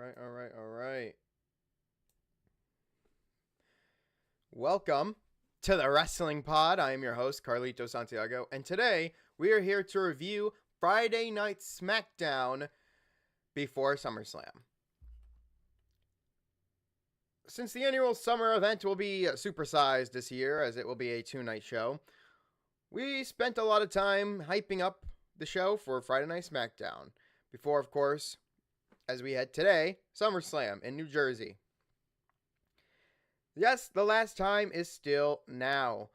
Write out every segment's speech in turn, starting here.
All right. Welcome to the Wrestling Pod. I am your host, Carlito Santiago, and today we are here to review Friday Night SmackDown before SummerSlam. Since the annual summer event will be supersized this year, as it will be a two-night show, we spent a lot of time hyping up the show for Friday Night SmackDown. Before, of course, as we head today, SummerSlam in New Jersey. Yes, the last time is still now.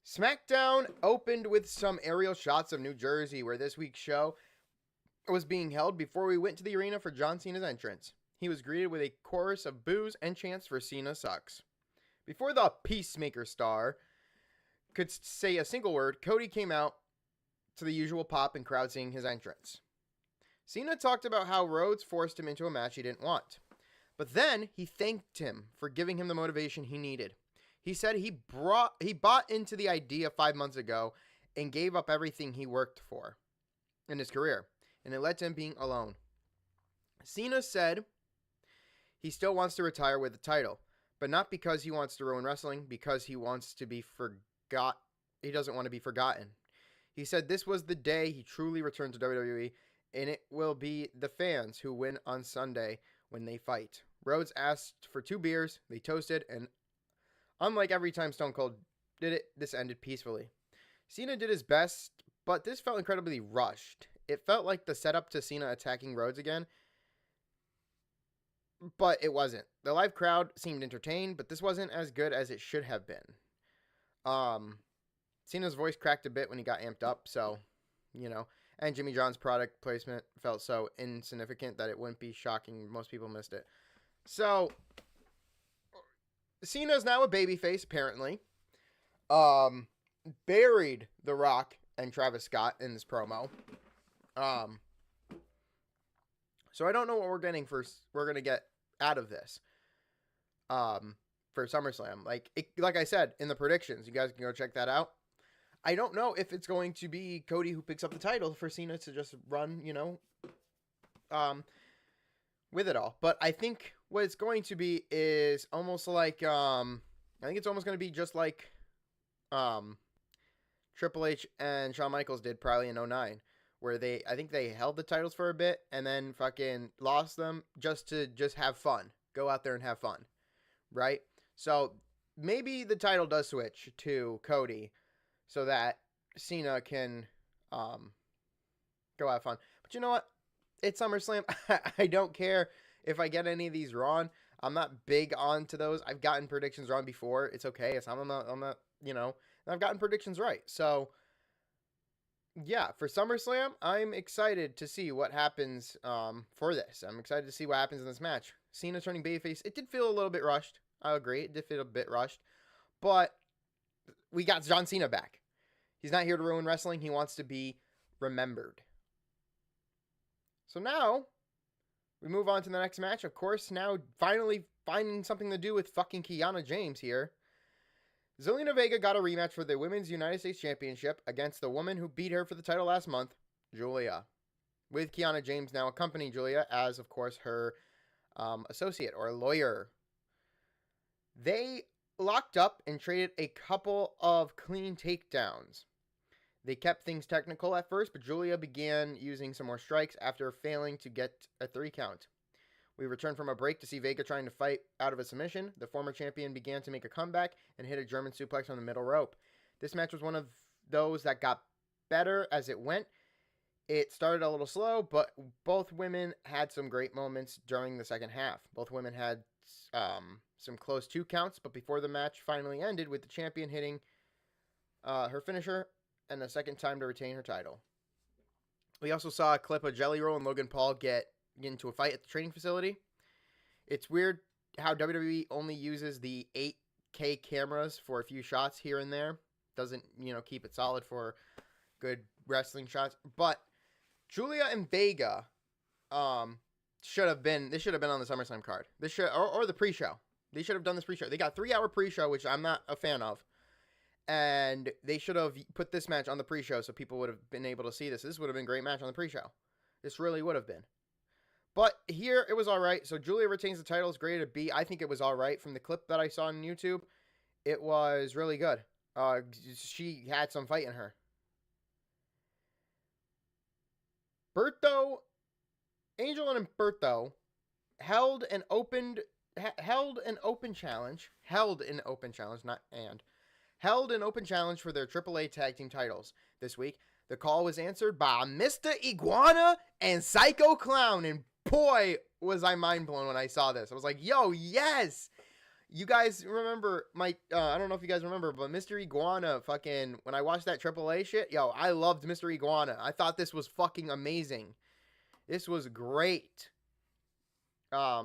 SmackDown opened with some aerial shots of New Jersey, where this week's show was being held before we went to the arena for John Cena's entrance. He was greeted with a chorus of boos and chants for Cena sucks. Before the Peacemaker star could say a single word, Cody came out to the usual pop and crowd seeing his entrance. Cena talked about how Rhodes forced him into a match he didn't want. But then he thanked him for giving him the motivation he needed. He said he bought into the idea 5 months ago and gave up everything he worked for in his career, and it led to him being alone. Cena said he still wants to retire with the title, but not because he wants to ruin wrestling, because he wants to be he doesn't want to be forgotten. He said this was the day he truly returned to WWE, and it will be the fans who win on Sunday when they fight. Rhodes asked for 2 beers, they toasted, and unlike every time Stone Cold did it, this ended peacefully. Cena did his best, but this felt incredibly rushed. It felt like the setup to Cena attacking Rhodes again, but it wasn't. The live crowd seemed entertained, but this wasn't as good as it should have been. Cena's voice cracked a bit when he got amped up, so, and Jimmy John's product placement felt so insignificant that it wouldn't be shocking. Most people missed it. So, Cena's now a babyface, apparently. Buried The Rock and Travis Scott in this promo. So I don't know what we're going to get out of this. For SummerSlam. Like I said in the predictions, you guys can go check that out. I don't know if it's going to be Cody who picks up the title for Cena to just run, with it all. But I think what it's going to be is almost like, I think it's almost going to be just like Triple H and Shawn Michaels did probably in 2009, where I think they held the titles for a bit and then fucking lost them just to have fun. Go out there and have fun, right? So maybe the title does switch to Cody so that Cena can go have fun. But you know what? It's SummerSlam. I don't care if I get any of these wrong. I'm not big onto those. I've gotten predictions wrong before. It's okay. I'm not, I've gotten predictions right. So, yeah, for SummerSlam, I'm excited to see what happens for this. I'm excited to see what happens in this match. Cena turning babyface. It did feel a little bit rushed. I agree. It did feel a bit rushed. But we got John Cena back. He's not here to ruin wrestling. He wants to be remembered. So now, we move on to the next match. Of course, now finally finding something to do with fucking Kiana James here. Zelina Vega got a rematch for the Women's United States Championship against the woman who beat her for the title last month, Julia. With Kiana James now accompanying Julia as, of course, her associate or lawyer. They locked up and traded a couple of clean takedowns. They kept things technical at first, but Julia began using some more strikes after failing to get a 3 count. We returned from a break to see Vega trying to fight out of a submission. The former champion began to make a comeback and hit a German suplex on the middle rope. This match was one of those that got better as it went. It started a little slow, but both women had some great moments during the second half. Both women had some close 2 counts, but before the match finally ended with the champion hitting her finisher and a second time to retain her title. We also saw a clip of Jelly Roll and Logan Paul get into a fight at the training facility. It's weird how WWE only uses the 8K cameras for a few shots here and there. Doesn't, keep it solid for good wrestling shots. But Julia and Vega should have been on the SummerSlam card. This should or the pre-show. They should have done this pre-show. They got 3-hour pre-show, which I'm not a fan of. And they should have put this match on the pre-show so people would have been able to see this. This would have been a great match on the pre-show. This really would have been. But here, it was all right. So Julia retains the title. It's graded a B. I think it was all right. From the clip that I saw on YouTube, it was really good. She had some fight in her. Angel and Berto held an open challenge, for their AAA tag team titles this week. The call was answered by Mr. Iguana and Psycho Clown, and boy, was I mind blown when I saw this. I was like, yo, yes! You guys remember I don't know if you guys remember, but Mr. Iguana fucking, when I watched that AAA shit, yo, I loved Mr. Iguana. I thought this was fucking amazing. This was great. La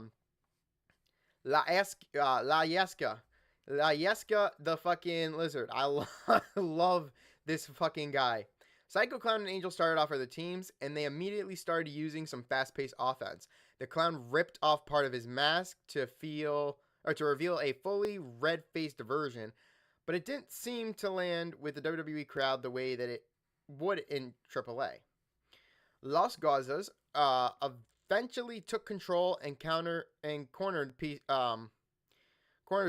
Yesca, the fucking lizard. I love this fucking guy. Psycho Clown and Angel started off as the teams, and they immediately started using some fast-paced offense. The Clown ripped off part of his mask to reveal a fully red-faced version, but it didn't seem to land with the WWE crowd the way that it would in AAA. Los Garzas eventually took control and cornered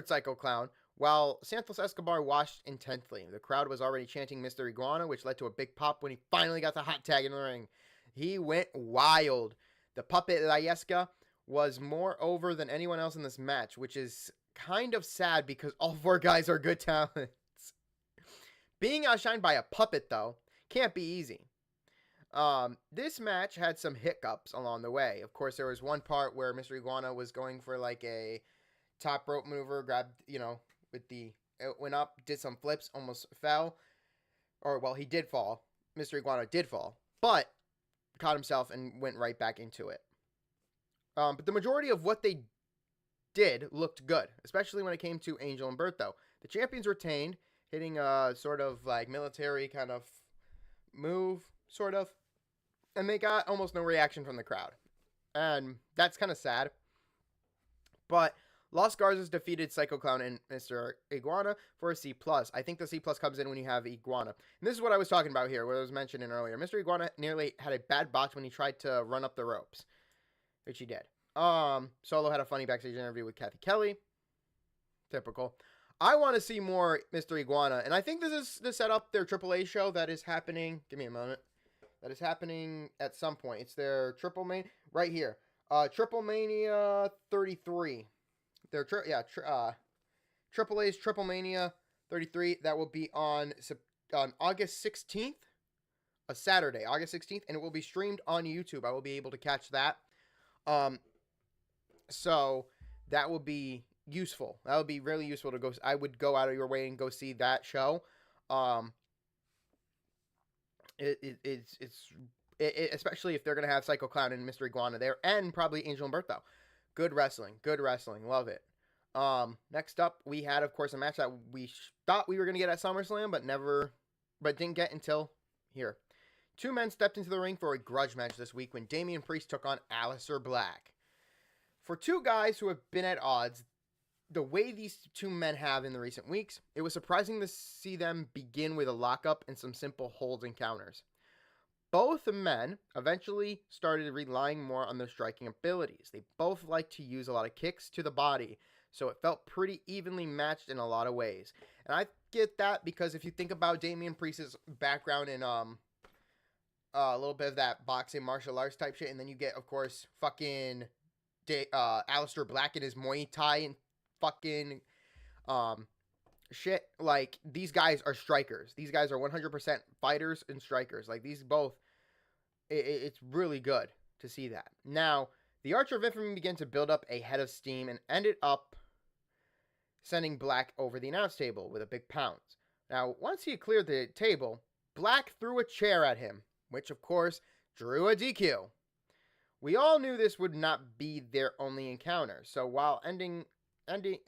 Psycho Clown, while Santos Escobar watched intently. The crowd was already chanting Mr. Iguana, which led to a big pop when he finally got the hot tag in the ring. He went wild. The puppet La Yesca was more over than anyone else in this match, which is kind of sad because all four guys are good talents. Being outshined by a puppet, though, can't be easy. This match had some hiccups along the way. Of course, there was one part where Mr. Iguana was going for like a top rope maneuver, grabbed, it went up, did some flips, almost fell. He did fall. Mr. Iguana did fall, but caught himself and went right back into it. But the majority of what they did looked good, especially when it came to Angel and Berto. The champions retained, hitting a sort of like military kind of move, sort of. And they got almost no reaction from the crowd. And that's kind of sad. But Los Garzas defeated Psycho Clown and Mr. Iguana for a C+. I think the C+ comes in when you have Iguana. And this is what I was talking about here, what I was mentioning earlier. Mr. Iguana nearly had a bad botch when he tried to run up the ropes, which he did. Solo had a funny backstage interview with Kathy Kelly. Typical. I want to see more Mr. Iguana, and I think this is to set up their AAA show that is happening. Give me a moment. That is happening at some point. It's their Triple Mania right here. Triple Mania 33. AAA's Triple Mania 33. That will be on August 16th, a Saturday, August 16th, and it will be streamed on YouTube. I will be able to catch that. So that will be useful. That would be really useful to go. I would go out of your way and go see that show. It's especially if they're gonna have Psycho Clown and Mr. Iguana there, and probably Angel and Berto. Good wrestling, love it. Next up, we had, of course, a match that we thought we were gonna get at SummerSlam, but didn't get until here. Two men stepped into the ring for a grudge match this week when Damian Priest took on Aleister Black. For two guys who have been at odds the way these two men have in the recent weeks, it was surprising to see them begin with a lockup and some simple holds and counters. Both men eventually started relying more on their striking abilities. They both like to use a lot of kicks to the body, so it felt pretty evenly matched in a lot of ways. And I get that because if you think about Damian Priest's background in a little bit of that boxing martial arts type shit, and then you get, of course, fucking Aleister Black and his Muay Thai and fucking shit. Like, these guys are strikers. These guys are 100% fighters and strikers. Like, these both, it's really good to see that. Now, the Archer of Infamy began to build up a head of steam and ended up sending Black over the announce table with a big pounce. Now, once he cleared the table, Black threw a chair at him, which, of course, drew a DQ. We all knew this would not be their only encounter, so while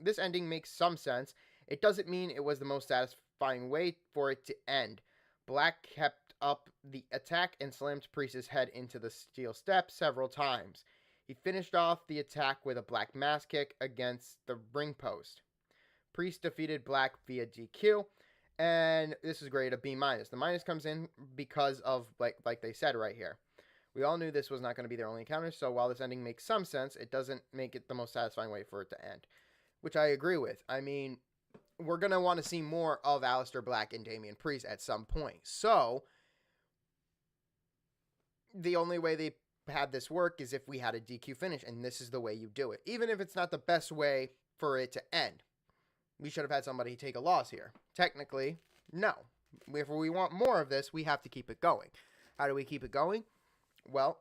this ending makes some sense, it doesn't mean it was the most satisfying way for it to end. Black kept up the attack and slammed Priest's head into the steel steps several times. He finished off the attack with a Black mass kick against the ring post. Priest defeated Black via DQ, and this is great, a B-. The minus comes in because of, like they said right here. We all knew this was not going to be their only encounter, so while this ending makes some sense, it doesn't make it the most satisfying way for it to end. Which I agree with. I mean, we're going to want to see more of Aleister Black and Damian Priest at some point. So, the only way they had this work is if we had a DQ finish, and this is the way you do it. Even if it's not the best way for it to end. We should have had somebody take a loss here. Technically, no. If we want more of this, we have to keep it going. How do we keep it going? Well,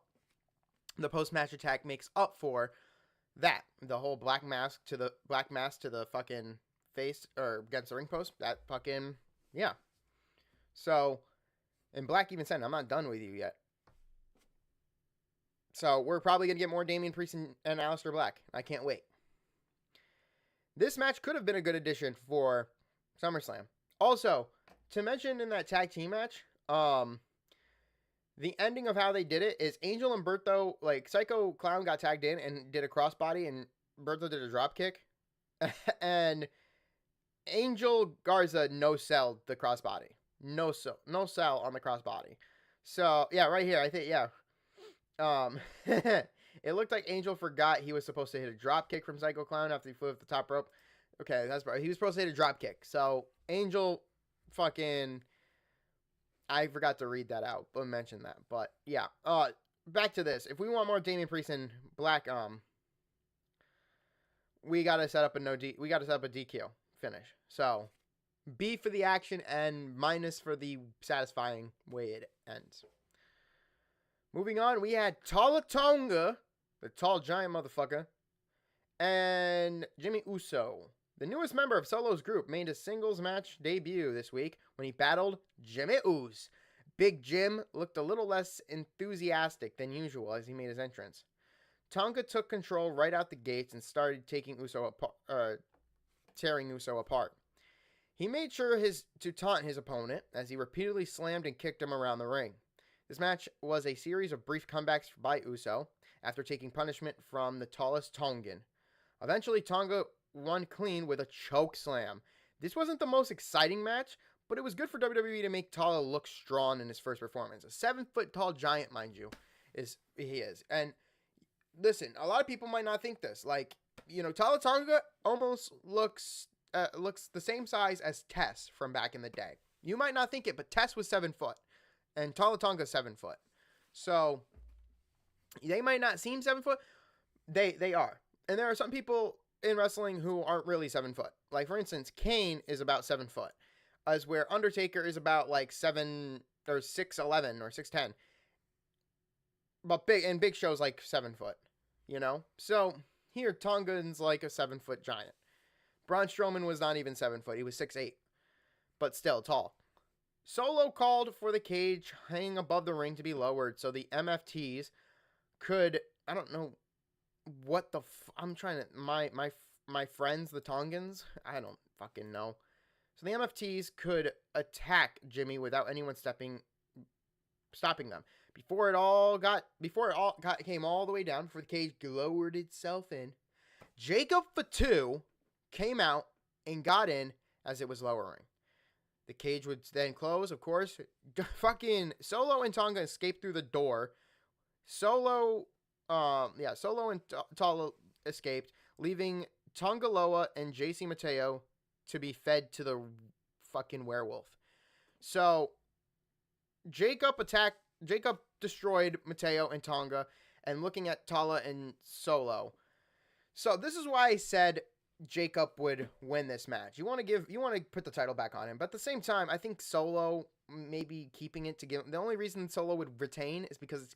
the post-match attack makes up for that. The whole black mask to the fucking face, or against the ring post, that fucking, yeah. So, and Black even said, I'm not done with you yet. So, we're probably going to get more Damian Priest and Aleister Black. I can't wait. This match could have been a good addition for SummerSlam. Also, to mention in that tag team match, the ending of how they did it is Angel and Berto, like, Psycho Clown got tagged in and did a crossbody, and Berto did a drop kick. And Angel Garza no-selled the crossbody. No sell on the crossbody. So, yeah, right here, I think, yeah. It looked like Angel forgot he was supposed to hit a drop kick from Psycho Clown after he flew off the top rope. Okay, that's right. He was supposed to hit a drop kick. So, Angel fucking... I forgot to read that out, but mention that. But, yeah. Back to this. If we want more Damian Priest and Black, we gotta set up a DQ finish. So, B for the action and minus for the satisfying way it ends. Moving on, we had Tala Tonga, the tall giant motherfucker, and Jimmy Uso. The newest member of Solo's group made a singles match debut this week when he battled Jimmy Uso. Big Jim looked a little less enthusiastic than usual as he made his entrance. Tonga took control right out the gates and started tearing Uso apart. He made sure to taunt his opponent as he repeatedly slammed and kicked him around the ring. This match was a series of brief comebacks by Uso after taking punishment from the tallest Tongan. Eventually, Tonga won clean with a choke slam. This wasn't the most exciting match, but it was good for WWE to make Tala look strong in his first performance. A 7-foot tall giant, mind you, he is. And listen, a lot of people might not think this. Like, you know, Tala Tonga almost looks the same size as Tess from back in the day. You might not think it, but Tess was 7 foot. And Tala Tonga's 7 foot. So, they might not seem 7 foot. They are. And there are some people in wrestling who aren't really 7 foot. Like, for instance, Kane is about 7 foot. As where Undertaker is about, like, 7 or 6'11 or 6'10. But Big Show's, like, 7 foot. You know? So, here, Tongan's, like, a 7-foot giant. Braun Strowman was not even 7 foot. He was 6'8. But still tall. Solo called for the cage hanging above the ring to be lowered so the MFTs could, I don't know what the I'm trying to, my friends, the Tongans, I don't fucking know. So the MFTs could attack Jimmy without anyone stopping them. Before it all came all the way down, before the cage lowered itself in, Jacob Fatu came out and got in as it was lowering. The cage would then close, of course. Fucking Solo and Tonga escaped through the door. Solo and Tala escaped, leaving Tongaloa and JC Mateo to be fed to the fucking werewolf. So, Jacob destroyed Mateo and Tonga, and looking at Tala and Solo. So, this is why I said Jacob would win this match. You want to put the title back on him, but at the same time, I think Solo maybe keeping it to give. The only reason Solo would retain is because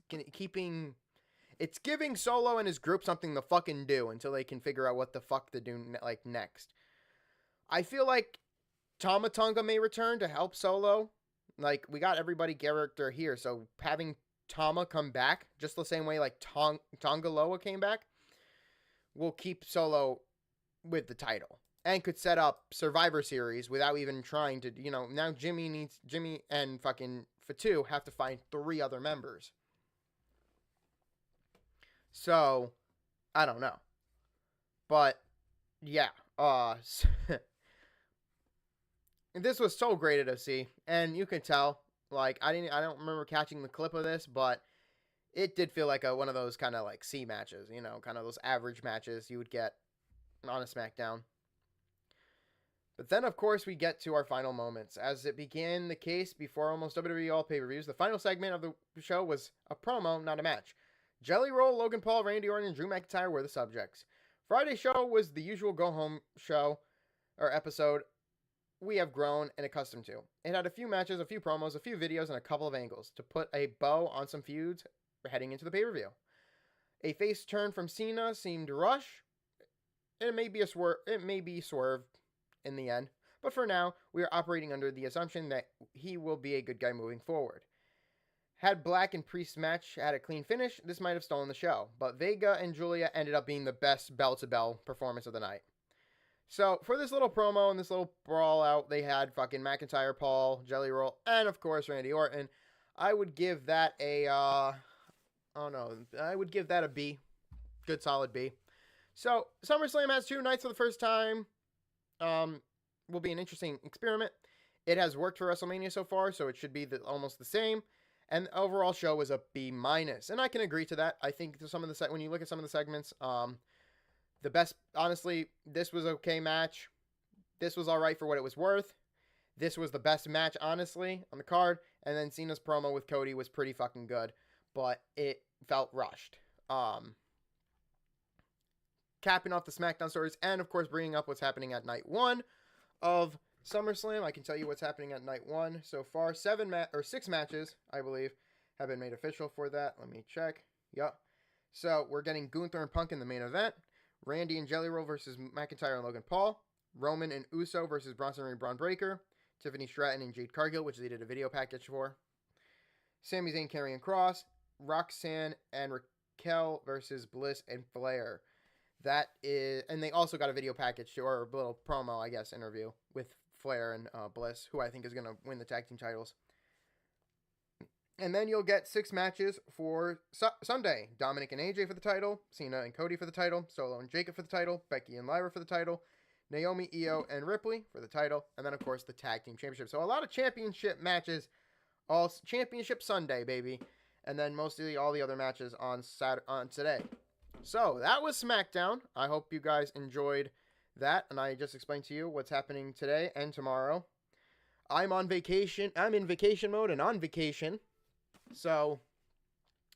it's giving Solo and his group something to fucking do until they can figure out what the fuck to do next. I feel like Tama Tonga may return to help Solo. Like, we got everybody character here, so having Tama come back just the same way like Tongaloa came back will keep Solo with the title and could set up Survivor Series without even trying to, now Jimmy and fucking Fatu have to find 3 other members. So, I don't know. But, yeah. This was so great to see. And you can tell, like, I don't remember catching the clip of this, but it did feel like one of those kind of like C matches, you know, kind of those average matches you would get on a SmackDown. But then, of course, we get to our final moments. As it began the case before almost WWE All pay-per-views, the final segment of the show was a promo, not a match. Jelly Roll, Logan Paul, Randy Orton, and Drew McIntyre were the subjects. Friday's show was the usual go-home show, or episode, we have grown and accustomed to. It had a few matches, a few promos, a few videos, and a couple of angles to put a bow on some feuds heading into the pay-per-view. A face turn from Cena seemed rushed. It may be swerved in the end, but for now, we are operating under the assumption that he will be a good guy moving forward. Had Black and Priest match had a clean finish, this might have stolen the show, but Vega and Julia ended up being the best bell-to-bell performance of the night. So, for this little promo and this little brawl out, they had fucking McIntyre, Paul, Jelly Roll, and of course Randy Orton. I would give that I would give that a B. Good solid B. So, SummerSlam has 2 nights for the first time. Will be an interesting experiment. It has worked for WrestleMania so far, so it should be almost the same. And the overall show was a B-. And I can agree to that. I think when you look at some of the segments, the best, honestly, this was an okay match. This was all right for what it was worth. This was the best match, honestly, on the card. And then Cena's promo with Cody was pretty fucking good, but it felt rushed. Capping off the SmackDown stories, and of course bringing up what's happening at night 1 of SummerSlam. I can tell you what's happening at night 1 so far. 6 matches, I believe, have been made official for that. Let me check. Yep. So we're getting Gunther and Punk in the main event. Randy and Jelly Roll versus McIntyre and Logan Paul. Roman and Uso versus Bronson Reed and Braun Breaker. Tiffany Stratton and Jade Cargill, which they did a video package for. Sami Zayn, Karrion Kross. Roxanne and Raquel versus Bliss and Flair. That is, and they also got a video package or a little promo, I guess, interview with Flair and Bliss, who I think is going to win the tag team titles. And then you'll get 6 matches for Sunday. Dominic and AJ for the title, Cena and Cody for the title, Solo and Jacob for the title, Becky and Lyra for the title, Naomi, Io, and Ripley for the title, and then, of course, the tag team championship. So a lot of championship matches, all championship Sunday, baby. And then mostly all the other matches on today. So, that was SmackDown. I hope you guys enjoyed that, and I just explained to you what's happening today and tomorrow. I'm on vacation. I'm in vacation mode and on vacation. So,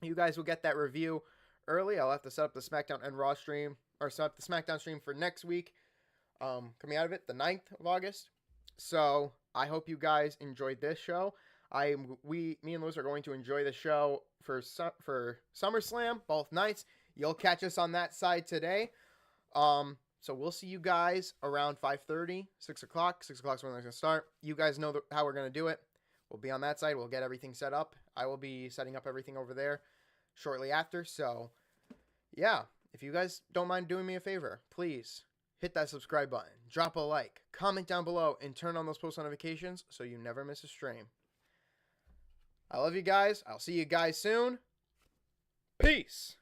you guys will get that review early. I'll have to set up the SmackDown and Raw stream, or set up the SmackDown stream for next week, coming out of it, the 9th of August. So, I hope you guys enjoyed this show. Me and Lewis are going to enjoy the show for SummerSlam, both nights. You'll catch us on that side today. So we'll see you guys around 5:30, 6 o'clock. 6 o'clock is when they're going to start. You guys know how we're going to do it. We'll be on that side. We'll get everything set up. I will be setting up everything over there shortly after. So, yeah, if you guys don't mind doing me a favor, please hit that subscribe button, drop a like, comment down below, and turn on those post notifications so you never miss a stream. I love you guys. I'll see you guys soon. Peace.